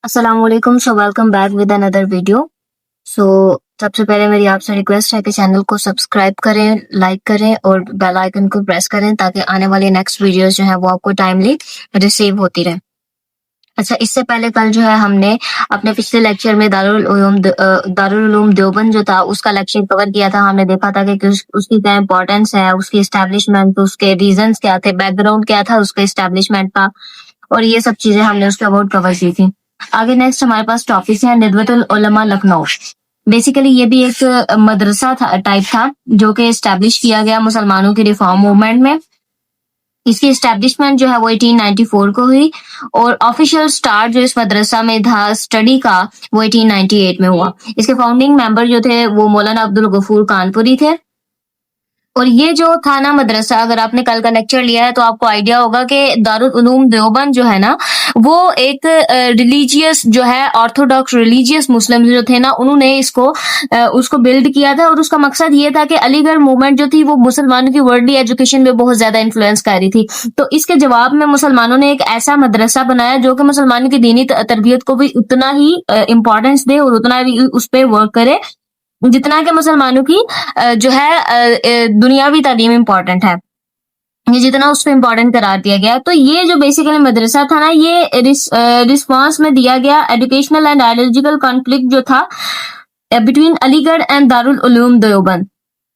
अस्सलाम वालेकुम। So welcome back with another video. So सबसे पहले मेरी आपसे रिक्वेस्ट है कि चैनल को सब्सक्राइब करें, लाइक करें और बेल आइकन को प्रेस करें ताकि आने वाली नेक्स्ट वीडियोस जो है वो आपको टाइमली रिसीव होती रहे। अच्छा, इससे पहले कल जो है हमने अपने पिछले लेक्चर में दारुल उलूम देवबंद जो था उसका लेक्चर कवर किया था। हमने देखा था कि उसकी क्या इंपॉर्टेंस है, उसकी एस्टेब्लिशमेंट, उसके रीजंस क्या थे, बैकग्राउंड क्या था उसके एस्टेब्लिशमेंट का, और ये सब चीजें हमने उसके अबाउट कवर की थी। आगे नेक्स्ट हमारे पास टॉपिक है निदवतुल उलमा लखनऊ। बेसिकली ये भी एक मदरसा था, टाइप था, जो कि एस्टेब्लिश किया गया मुसलमानों की रिफॉर्म मूवमेंट में। इसकी एस्टेब्लिशमेंट जो है वो 1894 को हुई और ऑफिशियल स्टार्ट जो इस मदरसा में था स्टडी का वो 1898 में हुआ। इसके फाउंडिंग मेंबर जो थे वो मौलाना अब्दुल गफूर कानपुरी थे। और ये जो था ना मदरसा, अगर आपने कल का लेक्चर लिया है तो आपको आइडिया होगा कि दारुल उलूम देवबंद जो है ना वो एक रिलीजियस जो है ऑर्थोडॉक्स रिलीजियस मुस्लिम जो थे ना उन्होंने उसको बिल्ड किया था। और उसका मकसद ये था कि अलीगढ़ मूवमेंट जो थी वो मुसलमानों की वर्ल्डली एजुकेशन में बहुत ज्यादा इन्फ्लुएंस कर रही थी। तो इसके जवाब में मुसलमानों ने एक ऐसा मदरसा बनाया जो कि मुसलमानों की दीनी तरबियत को भी उतना ही इम्पोर्टेंस दे और उतना भी उस पर वर्क करे जितना कि मुसलमानों की जो है दुनियावी तालीम इम्पोर्टेंट है, ये जितना उसको इम्पोर्टेंट करार दिया गया। तो ये जो बेसिकली मदरसा था ना ये रिस्पॉन्स में दिया गया एजुकेशनल एंड आइडियोलॉजिकल कॉन्फ्लिक्ट जो था बिटवीन अलीगढ़ एंड दारुल उलूम देवबंद।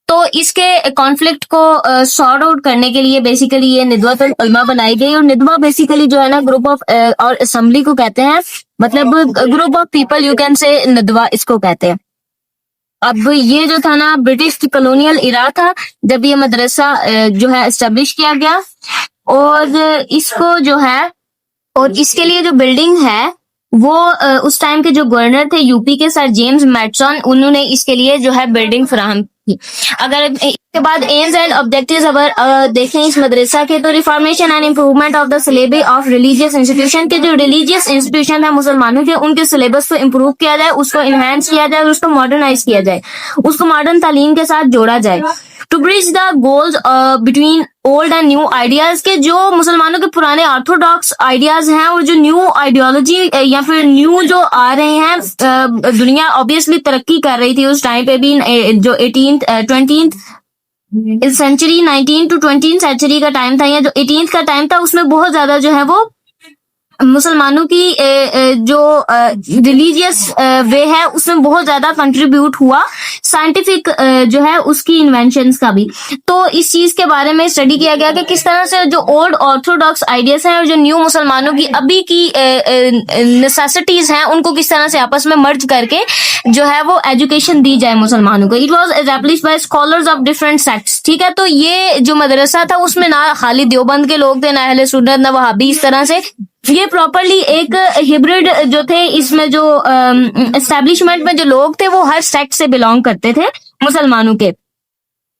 तो इसके कॉन्फ्लिक्ट को सॉर्ट आउट करने के लिए बेसिकली ये निदवतुल उलमा बनाई गई। और निदवा बेसिकली जो है ना ग्रुप ऑफ और असेंबली को कहते हैं, मतलब group of people you can say निदवा इसको कहते हैं। अब ये जो था ना ब्रिटिश कॉलोनियल इरा था जब ये मदरसा जो है एस्टेब्लिश किया गया। और इसको जो है और इसके लिए जो बिल्डिंग है वो उस टाइम के जो गवर्नर थे यूपी के सर जेम्स मैटसन, उन्होंने इसके लिए जो है बिल्डिंग फराहम की। अगर इसके बाद एम्स एंड ऑब्जेक्टिव्स अगर देखें इस मदरसा के तो reformation and improvement of the syllabus of religious institution के जो रिलीजियस इंस्टीट्यूशन है मुसलमानों के उनके सिलेबस को इम्प्रूव किया जाए, उसको इनहेंस किया जाए और उसको मॉडर्नाइज किया जाए, उसको मॉडर्न तालीम के साथ जोड़ा जाए। To bridge the goals between old and new ideas के जो मुसलमानों के पुराने ऑर्थोडॉक्स आइडियाज हैं और जो न्यू आइडियोलॉजी या फिर न्यू जो आ रहे हैं, दुनिया ऑब्वियसली तरक्की कर रही थी उस टाइम पे भी, जो 20th century 19 to 20th century का टाइम था या जो 18th का टाइम था उसमें बहुत ज्यादा जो है वो मुसलमानों की जो रिलीजियस वे है उसमें बहुत ज्यादा कंट्रीब्यूट हुआ, साइंटिफिक जो है उसकी इन्वेंशंस का भी। तो इस चीज के बारे में स्टडी किया गया कि किस तरह से जो ओल्ड ऑर्थोडॉक्स आइडियाज हैं और जो न्यू मुसलमानों की अभी की नेसेसिटीज हैं उनको किस तरह से आपस में मर्ज करके जो है वो एजुकेशन दी जाए मुसलमानों को। It was establish bye scholars of different sects, ठीक है। तो ये जो मदरसा था उसमें ना खाली देवबंद के लोग थे, ना अहले सुन्नत, ना वहाबी, इस तरह से ये प्रॉपरली एक हिब्रिड जो थे। इसमें जो एस्टेब्लिशमेंट में जो लोग थे वो हर सेक्ट से बिलोंग करते थे मुसलमानों के।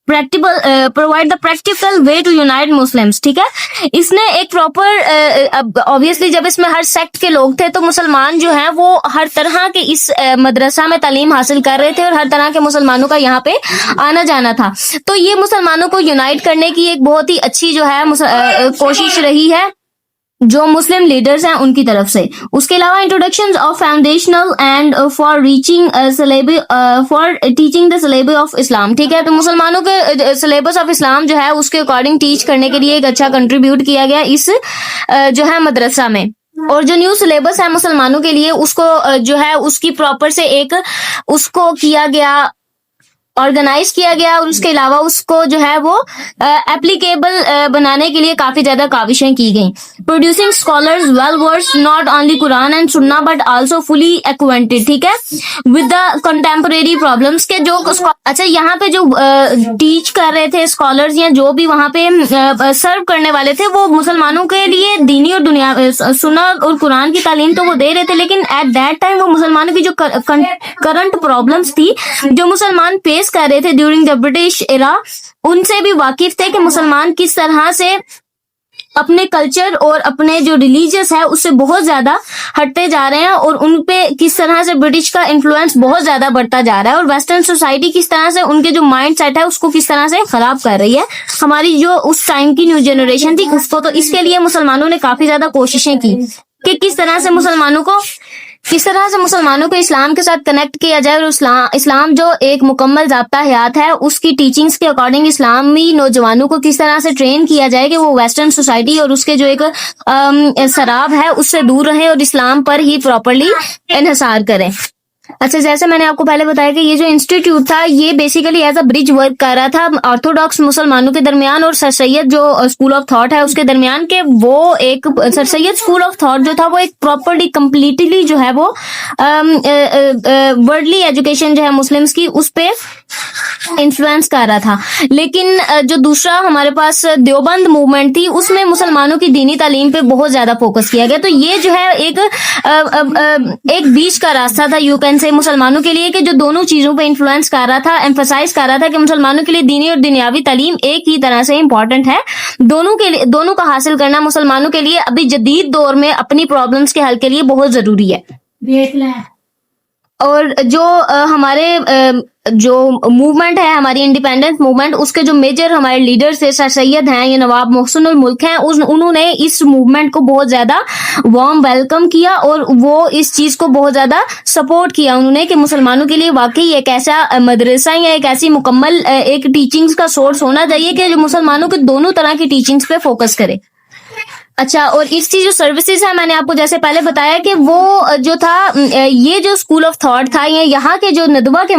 Practical provide the practical way to unite Muslims, ठीक है। इसने एक प्रॉपर ऑब्वियसली जब इसमें हर सेक्ट के लोग थे तो मुसलमान जो हैं वो हर तरह के इस मदरसा में तालीम हासिल कर रहे थे और हर तरह के मुसलमानों का यहाँ पे आना जाना था। तो ये मुसलमानों को यूनाइट करने की एक बहुत ही अच्छी जो है कोशिश रही है जो मुस्लिम लीडर्स हैं उनकी तरफ से। उसके अलावा introduction of foundational and for reaching for teaching the syllabus of Islam, ठीक है। तो मुसलमानों के सिलेबस ऑफ इस्लाम जो है उसके अकॉर्डिंग टीच करने के लिए एक अच्छा कंट्रीब्यूट किया गया इस जो है मदरसा में। और जो न्यू सिलेबस है मुसलमानों के लिए उसको जो है उसकी प्रॉपर से एक उसको किया गया, ऑर्गेनाइज किया गया और उसके अलावा उसको जो है वो एप्लीकेबल बनाने के लिए काफी ज्यादा काविशें की गई। Producing scholars well versed not only Quran and सुन्ना बट आल्सो फुली एक्वेंटेड, ठीक है, विद द कंटेम्परेरी प्रॉब्लम्स के जो अच्छा यहाँ पे जो टीच कर रहे थे स्कॉलर्स या जो भी वहाँ पे सर्व करने वाले थे वो मुसलमानों के लिए दीनी और दुनिया सुन्ना और कुरान की तालीम तो वो दे रहे थे, लेकिन एट दैट टाइम वो मुसलमानों की जो करंट प्रॉब्लम्स थी जो मुसलमान फेस कर रहे थे ड्यूरिंग द ब्रिटिश एरा उनसे भी वाकिफ थे कि मुसलमान किस तरह से अपने कल्चर और अपने जो रिलीजियस है उससे बहुत ज्यादा हटते जा रहे हैं और उन पे किस तरह से ब्रिटिश का इन्फ्लुएंस बहुत ज्यादा बढ़ता जा रहा है और वेस्टर्न सोसाइटी किस तरह से उनके जो माइंड सेट है उसको किस तरह से खराब कर रही है हमारी जो उस टाइम की न्यू जनरेशन थी उसको। तो इसके लिए मुसलमानों ने काफी ज्यादा कोशिशें की कि किस तरह से मुसलमानों को کس طرح سے مسلمانوں کو اسلام کے ساتھ کنیکٹ کیا جائے اور اسلام جو ایک مکمل ضابطہ حیات ہے اس کی ٹیچنگز کے اکارڈنگ اسلامی نوجوانوں کو کس طرح سے ٹرین کیا جائے کہ وہ ویسٹرن سوسائٹی اور اس کے جو ایک سراب ہے اس سے دور رہیں اور اسلام پر ہی پراپرلی انحصار کریں. اچھا، جیسے میں نے آپ کو پہلے بتایا کہ یہ جو انسٹیٹیوٹ تھا یہ basically as a bridge work کر رہا تھا آرتھوڈاکس مسلمانوں کے درمیان اور سر سید جو اسکول آف تھاٹ ہے اس کے درمیان، کہ وہ ایک سر سید اسکول آف تھاٹ جو تھا وہ ایک پراپرلی کمپلیٹلی جو ہے وہ ورلڈلی ایجوکیشن جو ہے مسلمس کی اس پہ انفلوئنس کر رہا تھا. لیکن جو دوسرا ہمارے پاس دیوبند موومنٹ تھی اس میں مسلمانوں کی دینی تعلیم پہ بہت زیادہ فوکس کیا گیا. تو یہ جو ہے ایک بیچ کا راستہ تھا یو کین سے مسلمانوں کے لیے، کہ جو دونوں چیزوں پہ انفلوئنس کر رہا تھا، ایمفسائز کر رہا تھا کہ مسلمانوں کے لیے دینی اور دنیاوی تعلیم ایک ہی طرح سے امپورٹنٹ ہے. دونوں کا حاصل کرنا مسلمانوں کے لیے ابھی جدید دور میں اپنی پرابلمس کے حل کے لیے بہت ضروری ہے. اور جو ہمارے جو موومنٹ ہے ہماری انڈیپینڈنس موومنٹ، اس کے جو میجر ہمارے لیڈرز تھے سر سید ہیں یا نواب محسن الملک ہیں، انہوں نے اس موومنٹ کو بہت زیادہ وارم ویلکم کیا اور وہ اس چیز کو بہت زیادہ سپورٹ کیا انہوں نے کہ مسلمانوں کے لیے واقعی ایک ایسا مدرسہ یا ایک ایسی مکمل ایک ٹیچنگز کا سورس ہونا چاہیے کہ جو مسلمانوں کے دونوں طرح کی ٹیچنگز پہ فوکس کرے. اچھا، اور اس کی جو سروسز ہے میں نے آپ کو جیسے پہلے بتایا کہ وہ جو تھا یہ جو اسکول آف تھاٹ تھا یا یہاں کے جو ندوہ کے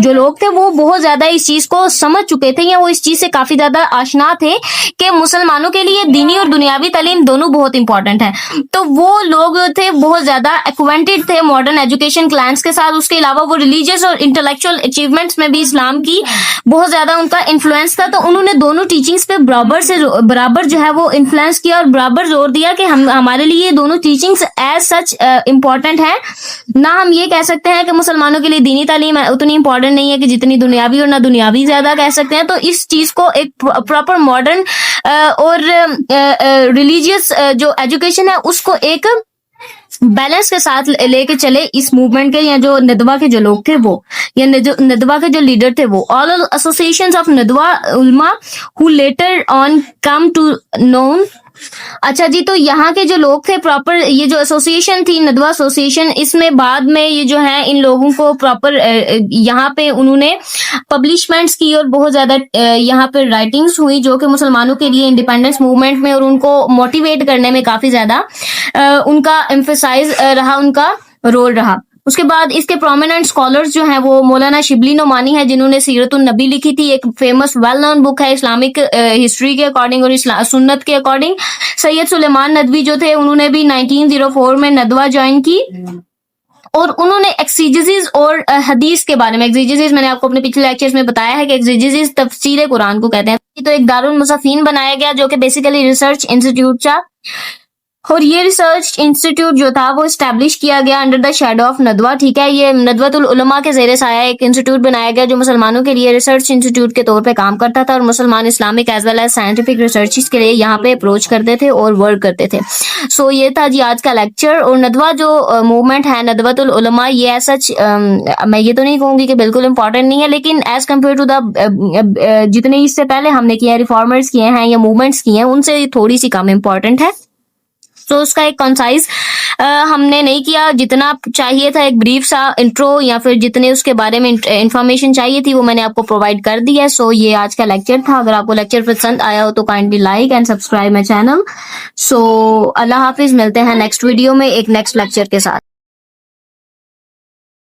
جو لوگ تھے وہ بہت زیادہ اس چیز کو سمجھ چکے تھے یا وہ اس چیز سے کافی زیادہ آشنا تھے کہ مسلمانوں کے لیے دینی اور دنیاوی تعلیم دونوں بہت امپورٹنٹ ہے. تو وہ لوگ تھے بہت زیادہ ایکوینٹڈ تھے ماڈرن ایجوکیشن کلانس کے ساتھ. اس کے علاوہ وہ ریلیجیس اور انٹلیکچوئل اچیومنٹس میں بھی اسلام کی بہت زیادہ ان کا انفلوئنس تھا. تو انہوں نے دونوں ٹیچنگز پہ برابر جو ہے وہ انفلوئنس کیا اور برابر زور دیا کہ ہمارے لیے یہ دونوں ٹیچنگز ایز سچ امپورٹنٹ ہے. نہ ہم یہ کہہ سکتے ہیں کہ مسلمانوں کے لیے دینی تعلیم اتنی امپورٹنٹ نہیں ہے کہ جتنی دنیاوی، اور نہ دنیاوی زیادہ کہہ سکتے ہیں. تو اس چیز کو ایک پراپر ماڈرن اور ریلیجیس جو ایجوکیشن ہے اس کو ایک بیلنس کے ساتھ لے کے چلے اس موومنٹ کے یا جو ندوہ کے جو لوگ تھے وہ یا ندوہ کے جو لیڈر تھے وہ. آل ایسوسیشنز آف ندوہ علماء who later on come to known. اچھا جی، تو یہاں کے جو لوگ تھے پراپر یہ جو ایسوسیشن تھی ندوہ ایسوسیشن، اس میں بعد میں یہ جو ہے ان لوگوں کو پراپر یہاں پہ انہوں نے پبلشمنٹس کی اور بہت زیادہ یہاں پہ رائٹنگز ہوئی جو کہ مسلمانوں کے لیے انڈیپینڈنس موومنٹ میں اور ان کو موٹیویٹ کرنے میں کافی زیادہ ان کا ایمفسائز رہا، ان کا رول رہا. اس کے بعد اس کے پرومیننٹ اسکالرز جو ہیں وہ مولانا شبلی نعمانی ہے جنہوں نے سیرت النبی لکھی تھی، ایک فیمس ویل نون بک ہے اسلامک ہسٹری کے اکارڈنگ اور سنت کے اکارڈنگ. سید سلیمان ندوی جو تھے انہوں نے بھی 1904 میں ندوہ جوائن کی اور انہوں نے ایکسیجیسز اور حدیث کے بارے میں، ایکسیجیسز میں نے آپ کو اپنے پچھلے لیکچرز میں بتایا ہے کہ ایکسیجیسز تفسیر قرآن کو کہتے ہیں. تو ایک دارالمصفین بنایا گیا جو کہ بیسیکلی ریسرچ انسٹیٹیوٹ تھا، اور یہ ریسرچ انسٹیٹیوٹ جو تھا وہ اسٹیبلش کیا گیا under the shadow of Nadwa. ٹھیک ہے، یہ ندوۃ العلماء کے زیر سایہ ایک انسٹیٹیوٹ بنایا گیا جو مسلمانوں کے لیے ریسرچ انسٹیٹیوٹ کے طور پہ کام کرتا تھا اور مسلمان Islamic as well as scientific researches کے لیے یہاں پہ اپروچ کرتے تھے اور ورک کرتے تھے. سو یہ تھا جی آج کا لیکچر. اور ندوہ جو موومنٹ ہے ندوۃ العلماء، یہ ایز سچ میں یہ تو نہیں کہوں گی کہ بالکل امپورٹنٹ نہیں ہے، لیکن ایز کمپیئر ٹو دا جتنے اس سے پہلے ہم نے کیا ہے ریفارمرز کیے ہیں یا موومنٹس کیے ہیں ان سے تھوڑی سی کم امپورٹنٹ ہے. تو اس کا ایک کنسائز ہم نے نہیں کیا جتنا چاہیے تھا، ایک بریف سا انٹرو یا پھر جتنے اس کے بارے میں انفارمیشن چاہیے تھی وہ میں نے آپ کو پرووائڈ کر دی ہے. سو یہ آج کا لیکچر تھا. اگر آپ کو لیکچر پسند آیا ہو تو kindly like and subscribe my channel. So اللہ حافظ، ملتے ہیں نیکسٹ ویڈیو میں ایک نیکسٹ لیکچر کے ساتھ.